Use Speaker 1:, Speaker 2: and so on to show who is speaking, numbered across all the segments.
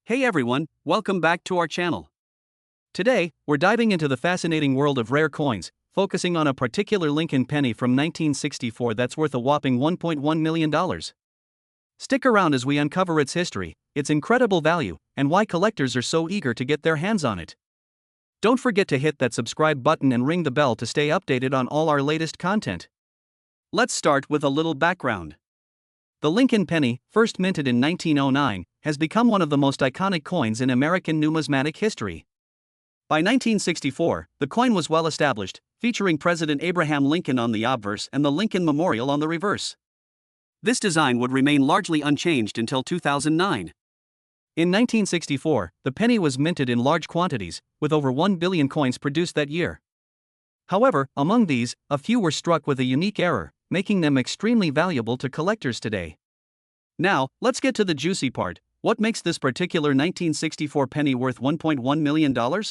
Speaker 1: Hey everyone, welcome back to our channel. Today, we're diving into the fascinating world of rare coins, focusing on a particular Lincoln penny from 1964 that's worth a whopping $1.1 million. Stick around as we uncover its history, its incredible value, and why collectors are so eager to get their hands on it. Don't forget to hit that subscribe button and ring the bell to stay updated on all our latest content. Let's start with a little background. The Lincoln penny, first minted in 1909, has become one of the most iconic coins in American numismatic history. By 1964, the coin was well established, featuring President Abraham Lincoln on the obverse and the Lincoln Memorial on the reverse. This design would remain largely unchanged until 2009. In 1964, the penny was minted in large quantities, with over 1 billion coins produced that year. However, among these, a few were struck with a unique error, making them extremely valuable to collectors today. Now, let's get to the juicy part. What makes this particular 1964 penny worth $1.1 million?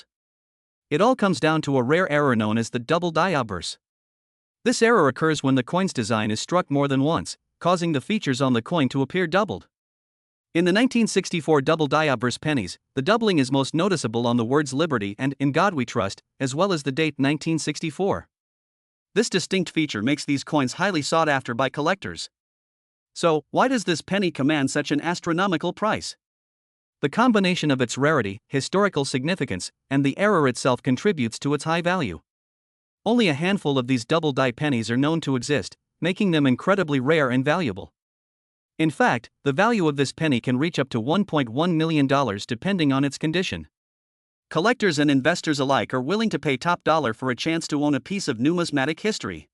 Speaker 1: It all comes down to a rare error known as the double die obverse. This error occurs when the coin's design is struck more than once, causing the features on the coin to appear doubled. In the 1964 double die obverse pennies, the doubling is most noticeable on the words Liberty and In God We Trust, as well as the date 1964. This distinct feature makes these coins highly sought after by collectors. So, why does this penny command such an astronomical price? The combination of its rarity, historical significance, and the error itself contributes to its high value. Only a handful of these double die pennies are known to exist, making them incredibly rare and valuable. In fact, the value of this penny can reach up to $1.1 million depending on its condition. Collectors and investors alike are willing to pay top dollar for a chance to own a piece of numismatic history.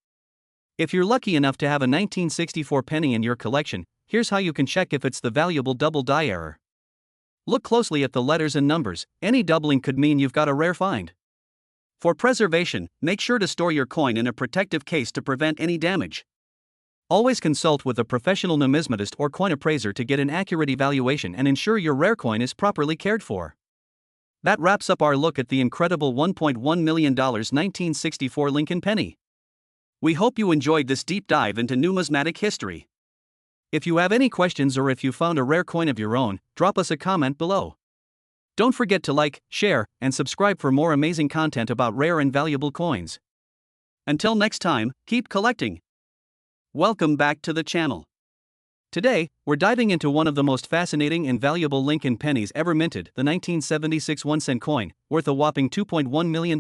Speaker 1: If you're lucky enough to have a 1964 penny in your collection, here's how you can check if it's the valuable double die error. Look closely at the letters and numbers. Any doubling could mean you've got a rare find. For preservation, make sure to store your coin in a protective case to prevent any damage. Always consult with a professional numismatist or coin appraiser to get an accurate evaluation and ensure your rare coin is properly cared for. That wraps up our look at the incredible $1.1 million 1964 Lincoln penny. We hope you enjoyed this deep dive into numismatic history. If you have any questions or if you found a rare coin of your own, drop us a comment below. Don't forget to like, share, and subscribe for more amazing content about rare and valuable coins. Until next time, keep collecting. Welcome back to the channel. Today, we're diving into one of the most fascinating and valuable Lincoln pennies ever minted, the 1976 1-cent coin, worth a whopping $2.1 million.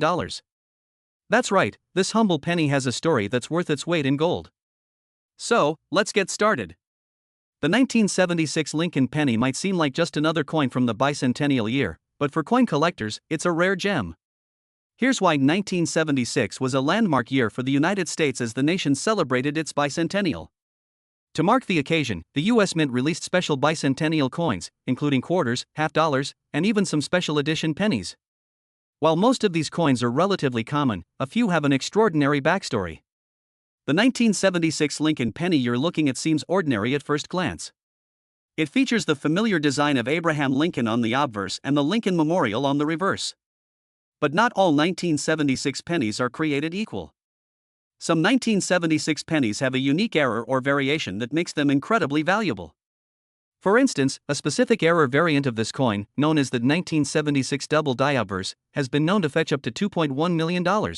Speaker 1: That's right, this humble penny has a story that's worth its weight in gold. So, let's get started. The 1976 Lincoln penny might seem like just another coin from the bicentennial year, but for coin collectors, it's a rare gem. Here's why 1976 was a landmark year for the United States as the nation celebrated its bicentennial. To mark the occasion, the U.S. Mint released special bicentennial coins, including quarters, half dollars, and even some special edition pennies. While most of these coins are relatively common, a few have an extraordinary backstory. The 1976 Lincoln penny you're looking at seems ordinary at first glance. It features the familiar design of Abraham Lincoln on the obverse and the Lincoln Memorial on the reverse. But not all 1976 pennies are created equal. Some 1976 pennies have a unique error or variation that makes them incredibly valuable. For instance, a specific error variant of this coin, known as the 1976 double die obverse, has been known to fetch up to $2.1 million.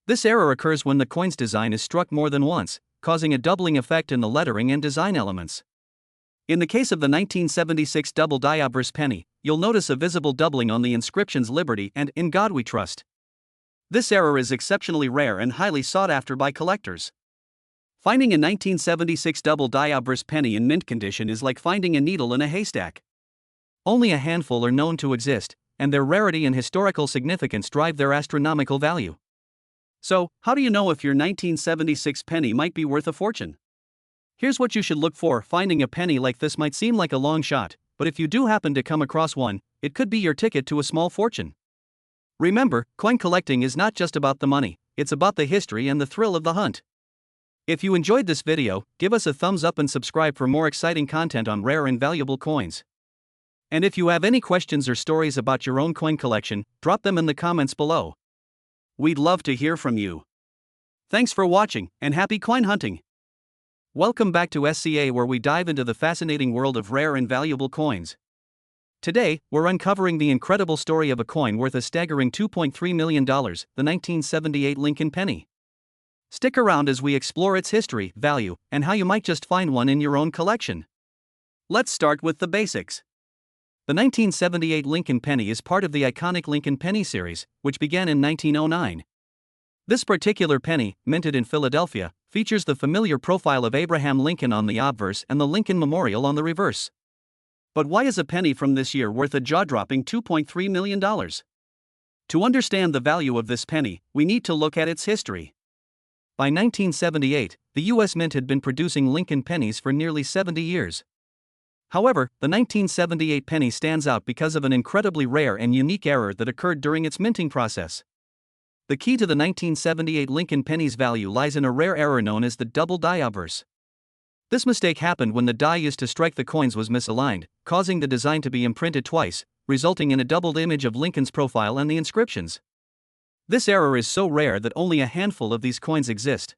Speaker 1: This error occurs when the coin's design is struck more than once, causing a doubling effect in the lettering and design elements. In the case of the 1976 double die obverse penny, you'll notice a visible doubling on the inscriptions Liberty and In God We Trust. This error is exceptionally rare and highly sought after by collectors. Finding a 1976 double die obverse penny in mint condition is like finding a needle in a haystack. Only a handful are known to exist, and their rarity and historical significance drive their astronomical value. So, how do you know if your 1976 penny might be worth a fortune? Here's what you should look for. Finding a penny like this might seem like a long shot, but if you do happen to come across one, it could be your ticket to a small fortune. Remember, coin collecting is not just about the money, it's about the history and the thrill of the hunt. If you enjoyed this video, give us a thumbs up and subscribe for more exciting content on rare and valuable coins. And if you have any questions or stories about your own coin collection, drop them in the comments below. We'd love to hear from you. Thanks for watching, and happy coin hunting! Welcome back to SCA, where we dive into the fascinating world of rare and valuable coins. Today, we're uncovering the incredible story of a coin worth a staggering $2.3 million, the 1978 Lincoln Penny. Stick around as we explore its history, value, and how you might just find one in your own collection. Let's start with the basics. The 1978 Lincoln Penny is part of the iconic Lincoln Penny series, which began in 1909. This particular penny, minted in Philadelphia, features the familiar profile of Abraham Lincoln on the obverse and the Lincoln Memorial on the reverse. But why is a penny from this year worth a jaw-dropping $2.3 million? To understand the value of this penny, we need to look at its history. By 1978, the U.S. Mint had been producing Lincoln pennies for nearly 70 years. However, the 1978 penny stands out because of an incredibly rare and unique error that occurred during its minting process. The key to the 1978 Lincoln penny's value lies in a rare error known as the double die obverse. This mistake happened when the die used to strike the coins was misaligned, causing the design to be imprinted twice, resulting in a doubled image of Lincoln's profile and the inscriptions. This error is so rare that only a handful of these coins exist.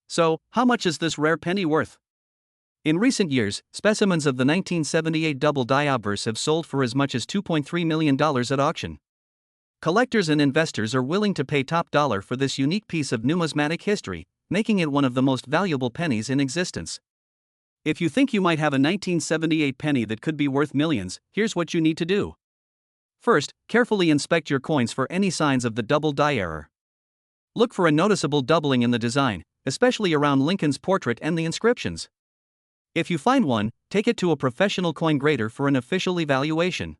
Speaker 1: So, how much is this rare penny worth? In recent years, specimens of the 1978 double die obverse have sold for as much as $2.3 million at auction. Collectors and investors are willing to pay top dollar for this unique piece of numismatic history, making it one of the most valuable pennies in existence. If you think you might have a 1978 penny that could be worth millions, here's what you need to do. First, carefully inspect your coins for any signs of the double die error. Look for a noticeable doubling in the design, especially around Lincoln's portrait and the inscriptions. If you find one, take it to a professional coin grader for an official evaluation.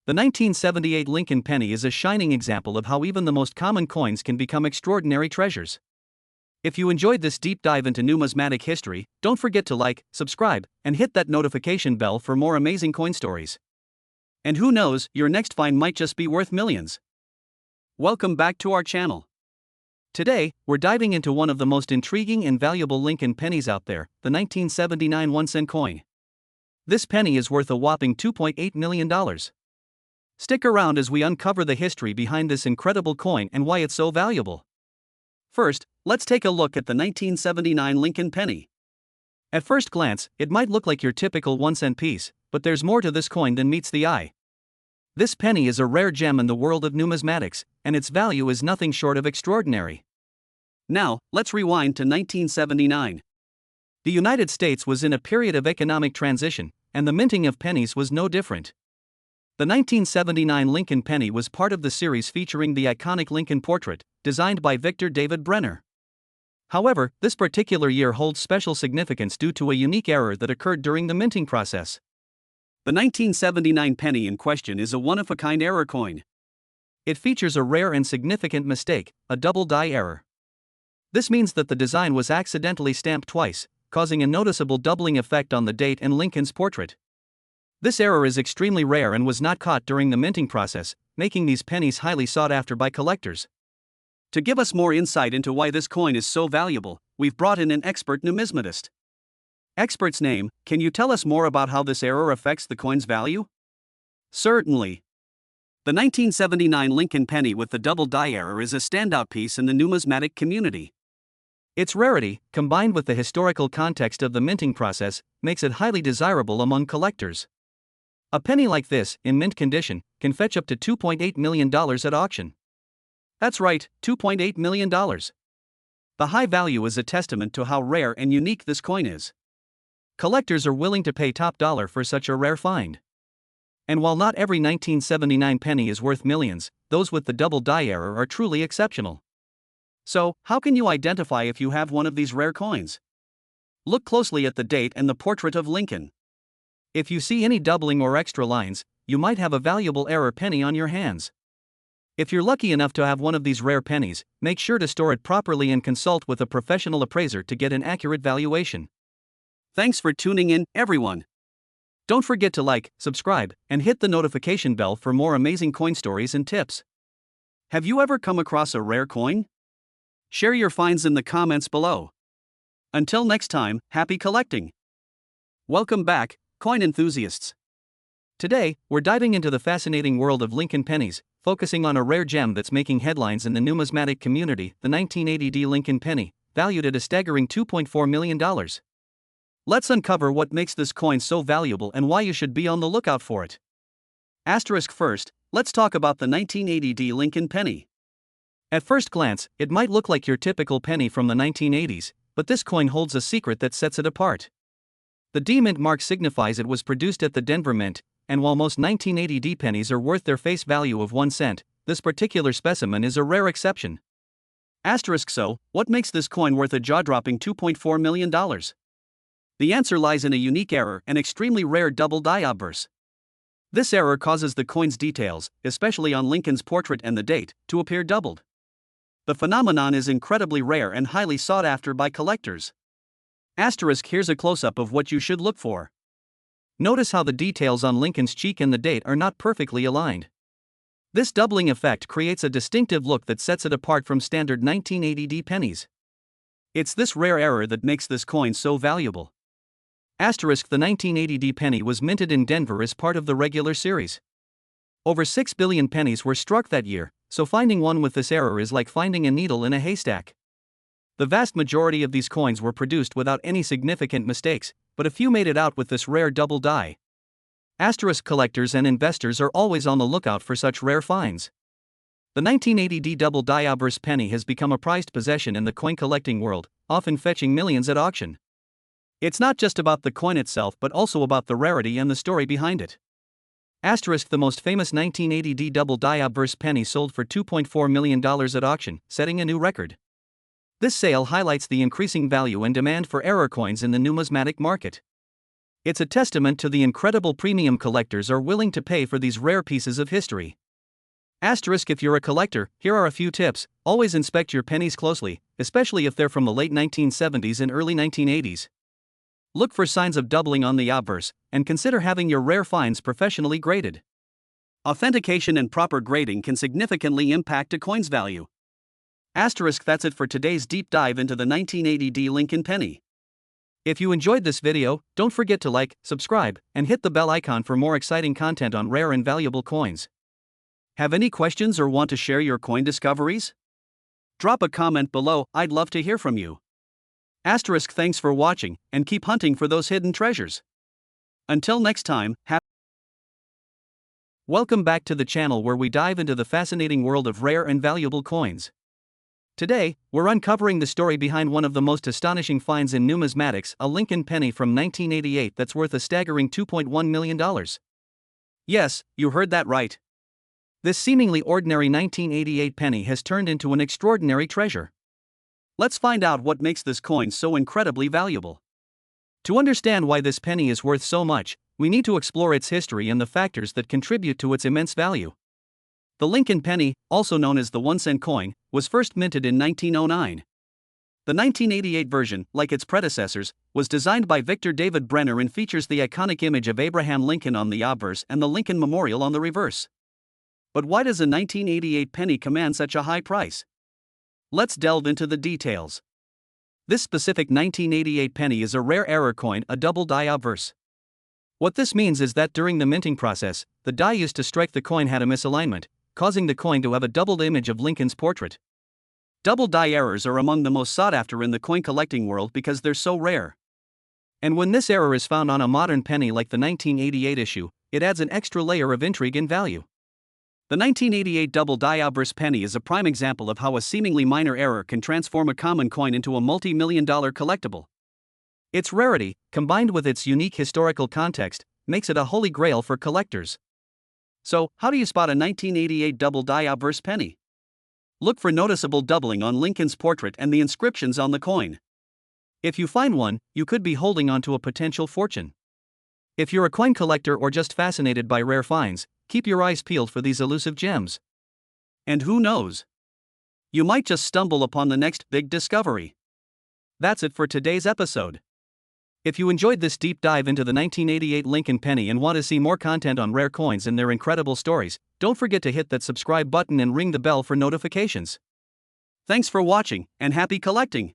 Speaker 1: The 1978 Lincoln Penny is a shining example of how even the most common coins can become extraordinary treasures. If you enjoyed this deep dive into numismatic history, don't forget to like, subscribe, and hit that notification bell for more amazing coin stories. And who knows, your next find might just be worth millions. Welcome back to our channel. Today, we're diving into one of the most intriguing and valuable Lincoln pennies out there, the 1979 1-cent coin. This penny is worth a whopping $2.8 million. Stick around as we uncover the history behind this incredible coin and why it's so valuable. First, let's take a look at the 1979 Lincoln Penny. At first glance, it might look like your typical 1-cent piece, but there's more to this coin than meets the eye. This penny is a rare gem in the world of numismatics, and its value is nothing short of extraordinary. Now, let's rewind to 1979. The United States was in a period of economic transition, and the minting of pennies was no different. The 1979 Lincoln Penny was part of the series featuring the iconic Lincoln portrait, designed by Victor David Brenner. However, this particular year holds special significance due to a unique error that occurred during the minting process. The 1979 penny in question is a one-of-a-kind error coin. It features a rare and significant mistake, a double die error. This means that the design was accidentally stamped twice, causing a noticeable doubling effect on the date and Lincoln's portrait. This error is extremely rare and was not caught during the minting process, making these pennies highly sought after by collectors. To give us more insight into why this coin is so valuable, we've brought in an expert numismatist. Expert's name, can you tell us more about how this error affects the coin's value? Certainly. The 1979 Lincoln Penny with the double die error is a standout piece in the numismatic community. Its rarity, combined with the historical context of the minting process, makes it highly desirable among collectors. A penny like this, in mint condition, can fetch up to $2.8 million at auction. That's right, $2.8 million. The high value is a testament to how rare and unique this coin is. Collectors are willing to pay top dollar for such a rare find. And while not every 1979 penny is worth millions, those with the double die error are truly exceptional. So, how can you identify if you have one of these rare coins? Look closely at the date and the portrait of Lincoln. If you see any doubling or extra lines, you might have a valuable error penny on your hands. If you're lucky enough to have one of these rare pennies, make sure to store it properly and consult with a professional appraiser to get an accurate valuation. Thanks for tuning in, everyone. Don't forget to like, subscribe, and hit the notification bell for more amazing coin stories and tips. Have you ever come across a rare coin? Share your finds in the comments below. Until next time, happy collecting. Welcome back, coin enthusiasts. Today, we're diving into the fascinating world of Lincoln pennies, focusing on a rare gem that's making headlines in the numismatic community, the 1980 Lincoln Penny, valued at a staggering $2.4 million. Let's uncover what makes this coin so valuable and why you should be on the lookout for it. Asterisk first, let's talk about the 1980 Lincoln penny. At first glance, it might look like your typical penny from the 1980s, but this coin holds a secret that sets it apart. The D Mint mark signifies it was produced at the Denver Mint, and while most 1980 D pennies are worth their face value of 1 cent, this particular specimen is a rare exception. Asterisk so, what makes this coin worth a jaw-dropping $2.4 million? The answer lies in a unique error, an extremely rare double die obverse. This error causes the coin's details, especially on Lincoln's portrait and the date, to appear doubled. The phenomenon is incredibly rare and highly sought after by collectors. Asterisk here's a close-up of what you should look for. Notice how the details on Lincoln's cheek and the date are not perfectly aligned. This doubling effect creates a distinctive look that sets it apart from standard 1980 D pennies. It's this rare error that makes this coin so valuable. Asterisk the 1980 D penny was minted in Denver as part of the regular series. Over 6 billion pennies were struck that year, so finding one with this error is like finding a needle in a haystack. The vast majority of these coins were produced without any significant mistakes, but a few made it out with this rare double die. Asterisk collectors and investors are always on the lookout for such rare finds. The 1980 D double die obverse penny has become a prized possession in the coin collecting world, often fetching millions at auction. It's not just about the coin itself but also about the rarity and the story behind it. Asterisk the most famous 1980 D double die obverse penny sold for $2.4 million at auction, setting a new record. This sale highlights the increasing value and demand for error coins in the numismatic market. It's a testament to the incredible premium collectors are willing to pay for these rare pieces of history. Asterisk if you're a collector, here are a few tips. Always inspect your pennies closely, especially if they're from the late 1970s and early 1980s. Look for signs of doubling on the obverse, and consider having your rare finds professionally graded. Authentication and proper grading can significantly impact a coin's value. Asterisk that's it for today's deep dive into the 1980 D Lincoln penny. If you enjoyed this video, don't forget to like, subscribe, and hit the bell icon for more exciting content on rare and valuable coins. Have any questions or want to share your coin discoveries? Drop a comment below, I'd love to hear from you. Asterisk thanks for watching, and keep hunting for those hidden treasures. Until next time, welcome back to the channel where we dive into the fascinating world of rare and valuable coins. Today, we're uncovering the story behind one of the most astonishing finds in numismatics, a Lincoln penny from 1988 that's worth a staggering $2.1 million. Yes, you heard that right. This seemingly ordinary 1988 penny has turned into an extraordinary treasure. Let's find out what makes this coin so incredibly valuable. To understand why this penny is worth so much, we need to explore its history and the factors that contribute to its immense value. The Lincoln penny, also known as the 1-cent coin, was first minted in 1909. The 1988 version, like its predecessors, was designed by Victor David Brenner and features the iconic image of Abraham Lincoln on the obverse and the Lincoln Memorial on the reverse. But why does a 1988 penny command such a high price? Let's delve into the details. This specific 1988 penny is a rare error coin, a double die obverse. What this means is that during the minting process, the die used to strike the coin had a misalignment, causing the coin to have a doubled image of Lincoln's portrait. Double die errors are among the most sought after in the coin collecting world because they're so rare. And when this error is found on a modern penny like the 1988 issue, it adds an extra layer of intrigue and value. The 1988 double die obverse penny is a prime example of how a seemingly minor error can transform a common coin into a multi-million-dollar collectible. Its rarity, combined with its unique historical context, makes it a holy grail for collectors. So, how do you spot a 1988 double die obverse penny? Look for noticeable doubling on Lincoln's portrait and the inscriptions on the coin. If you find one, you could be holding onto a potential fortune. If you're a coin collector or just fascinated by rare finds, keep your eyes peeled for these elusive gems. And who knows? You might just stumble upon the next big discovery. That's it for today's episode. If you enjoyed this deep dive into the 1988 Lincoln penny and want to see more content on rare coins and their incredible stories, don't forget to hit that subscribe button and ring the bell for notifications. Thanks for watching, and happy collecting!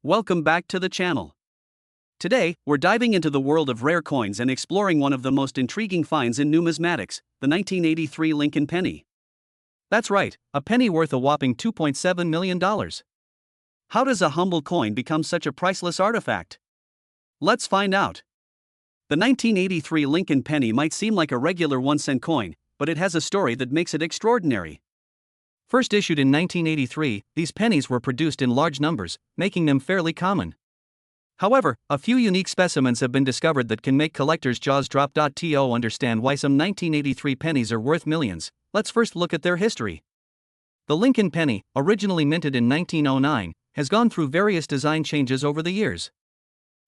Speaker 1: Welcome back to the channel. Today, we're diving into the world of rare coins and exploring one of the most intriguing finds in numismatics, the 1983 Lincoln penny. That's right, a penny worth a whopping $2.7 million. How does a humble coin become such a priceless artifact? Let's find out. The 1983 Lincoln penny might seem like a regular 1-cent coin, but it has a story that makes it extraordinary. First issued in 1983, these pennies were produced in large numbers, making them fairly common. However, a few unique specimens have been discovered that can make collectors' jaws drop. To understand why some 1983 pennies are worth millions, let's first look at their history. The Lincoln penny, originally minted in 1909, has gone through various design changes over the years.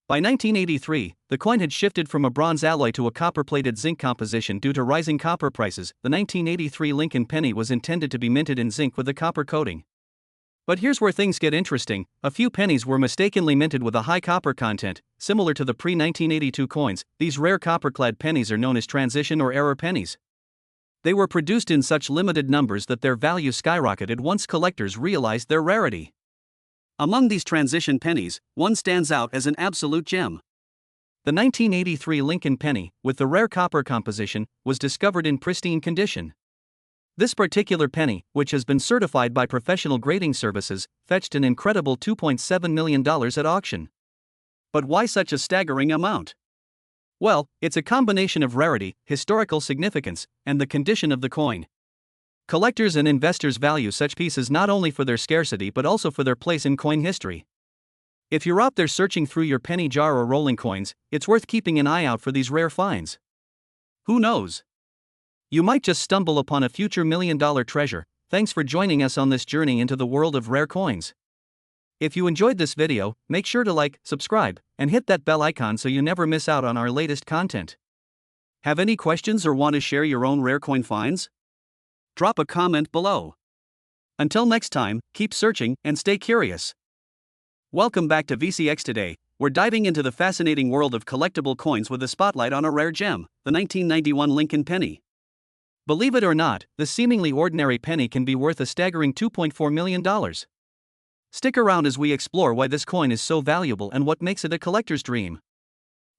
Speaker 1: By 1983, the coin had shifted from a bronze alloy to a copper-plated zinc composition due to rising copper prices. The 1983 Lincoln penny was intended to be minted in zinc with a copper coating. But here's where things get interesting: a few pennies were mistakenly minted with a high copper content, similar to the pre-1982 coins. These rare copper-clad pennies are known as transition or error pennies. They were produced in such limited numbers that their value skyrocketed once collectors realized their rarity. Among these transition pennies, one stands out as an absolute gem. The 1983 Lincoln penny, with the rare copper composition, was discovered in pristine condition. This particular penny, which has been certified by professional grading services, fetched an incredible $2.7 million at auction. But why such a staggering amount? Well, it's a combination of rarity, historical significance, and the condition of the coin. Collectors and investors value such pieces not only for their scarcity but also for their place in coin history. If you're out there searching through your penny jar or rolling coins, it's worth keeping an eye out for these rare finds. Who knows? You might just stumble upon a future million-dollar treasure. Thanks for joining us on this journey into the world of rare coins. If you enjoyed this video, make sure to like, subscribe, and hit that bell icon so you never miss out on our latest content. Have any questions or want to share your own rare coin finds? Drop a comment below. Until next time, keep searching and stay curious. Welcome back to VCX. Today, we're diving into the fascinating world of collectible coins with a spotlight on a rare gem, the 1991 Lincoln penny. Believe it or not, this seemingly ordinary penny can be worth a staggering $2.4 million. Stick around as we explore why this coin is so valuable and what makes it a collector's dream.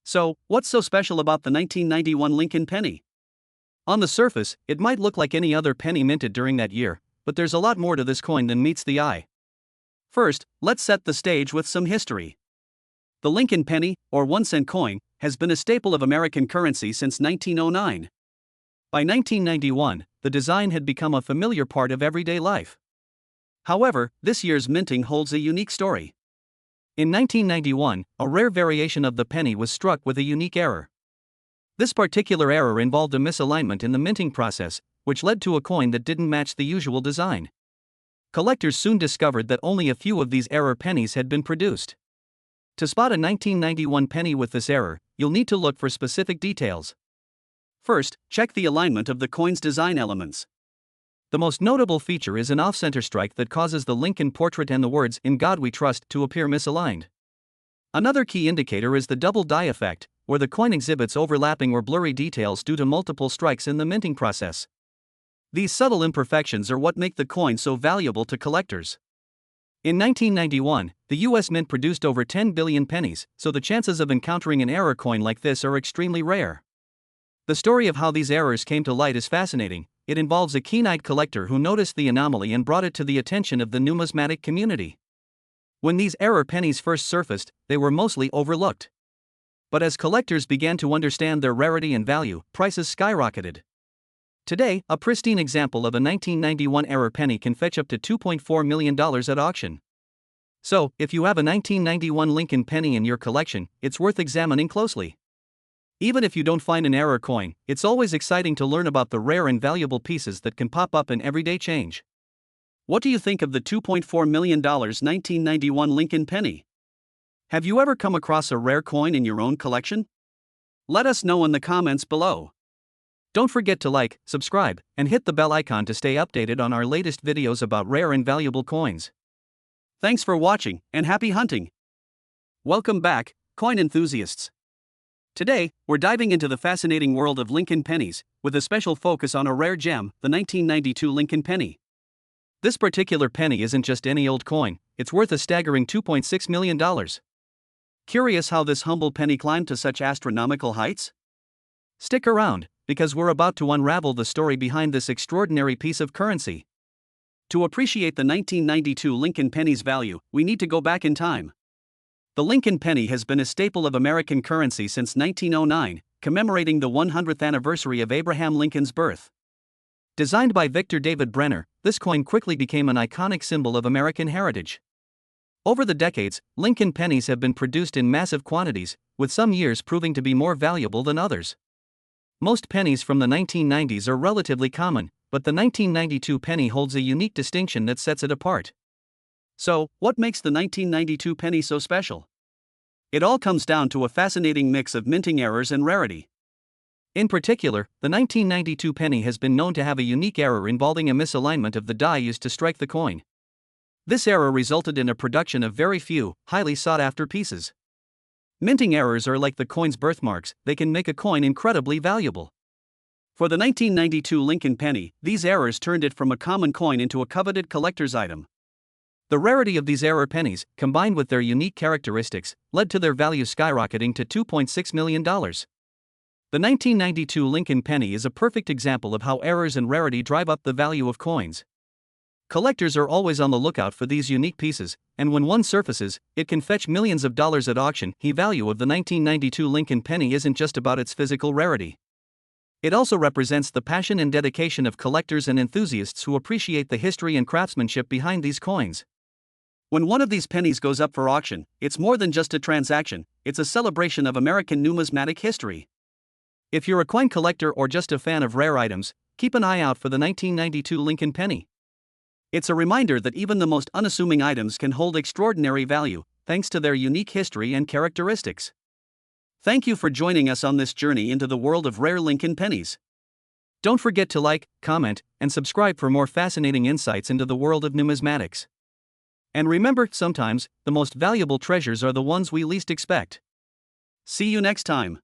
Speaker 1: So, what's so special about the 1991 Lincoln penny? On the surface, it might look like any other penny minted during that year, but there's a lot more to this coin than meets the eye. First, let's set the stage with some history. The Lincoln penny, or 1-cent coin, has been a staple of American currency since 1909. By 1991, the design had become a familiar part of everyday life. However, this year's minting holds a unique story. In 1991, a rare variation of the penny was struck with a unique error. This particular error involved a misalignment in the minting process, which led to a coin that didn't match the usual design. Collectors soon discovered that only a few of these error pennies had been produced. To spot a 1991 penny with this error, you'll need to look for specific details. First, check the alignment of the coin's design elements. The most notable feature is an off-center strike that causes the Lincoln portrait and the words "In God We Trust" to appear misaligned. Another key indicator is the double die effect, where the coin exhibits overlapping or blurry details due to multiple strikes in the minting process. These subtle imperfections are what make the coin so valuable to collectors. In 1991, the US Mint produced over 10 billion pennies, so the chances of encountering an error coin like this are extremely rare. The story of how these errors came to light is fascinating. It involves a keen-eyed collector who noticed the anomaly and brought it to the attention of the numismatic community. When these error pennies first surfaced, they were mostly overlooked. But as collectors began to understand their rarity and value, prices skyrocketed. Today, a pristine example of a 1991 error penny can fetch up to $2.4 million at auction. So, if you have a 1991 Lincoln penny in your collection, it's worth examining closely. Even if you don't find an error coin, it's always exciting to learn about the rare and valuable pieces that can pop up in everyday change. What do you think of the $2.4 million 1991 Lincoln penny? Have you ever come across a rare coin in your own collection? Let us know in the comments below. Don't forget to like, subscribe, and hit the bell icon to stay updated on our latest videos about rare and valuable coins. Thanks for watching, and happy hunting! Welcome back, coin enthusiasts. Today, we're diving into the fascinating world of Lincoln pennies, with a special focus on a rare gem, the 1992 Lincoln penny. This particular penny isn't just any old coin, it's worth a staggering $2.6 million. Curious how this humble penny climbed to such astronomical heights? Stick around, because we're about to unravel the story behind this extraordinary piece of currency. To appreciate the 1992 Lincoln penny's value, we need to go back in time. The Lincoln penny has been a staple of American currency since 1909, commemorating the 100th anniversary of Abraham Lincoln's birth. Designed by Victor David Brenner, this coin quickly became an iconic symbol of American heritage. Over the decades, Lincoln pennies have been produced in massive quantities, with some years proving to be more valuable than others. Most pennies from the 1990s are relatively common, but the 1992 penny holds a unique distinction that sets it apart. So, what makes the 1992 penny so special? It all comes down to a fascinating mix of minting errors and rarity. In particular, the 1992 penny has been known to have a unique error involving a misalignment of the die used to strike the coin. This error resulted in a production of very few, highly sought-after pieces. Minting errors are like the coin's birthmarks, they can make a coin incredibly valuable. For the 1992 Lincoln penny, these errors turned it from a common coin into a coveted collector's item. The rarity of these error pennies, combined with their unique characteristics, led to their value skyrocketing to $2.6 million. The 1992 Lincoln penny is a perfect example of how errors and rarity drive up the value of coins. Collectors are always on the lookout for these unique pieces, and when one surfaces, it can fetch millions of dollars at auction. The value of the 1992 Lincoln penny isn't just about its physical rarity. It also represents the passion and dedication of collectors and enthusiasts who appreciate the history and craftsmanship behind these coins. When one of these pennies goes up for auction, it's more than just a transaction, it's a celebration of American numismatic history. If you're a coin collector or just a fan of rare items, keep an eye out for the 1992 Lincoln penny. It's a reminder that even the most unassuming items can hold extraordinary value, thanks to their unique history and characteristics. Thank you for joining us on this journey into the world of rare Lincoln pennies. Don't forget to like, comment, and subscribe for more fascinating insights into the world of numismatics. And remember, sometimes, the most valuable treasures are the ones we least expect. See you next time.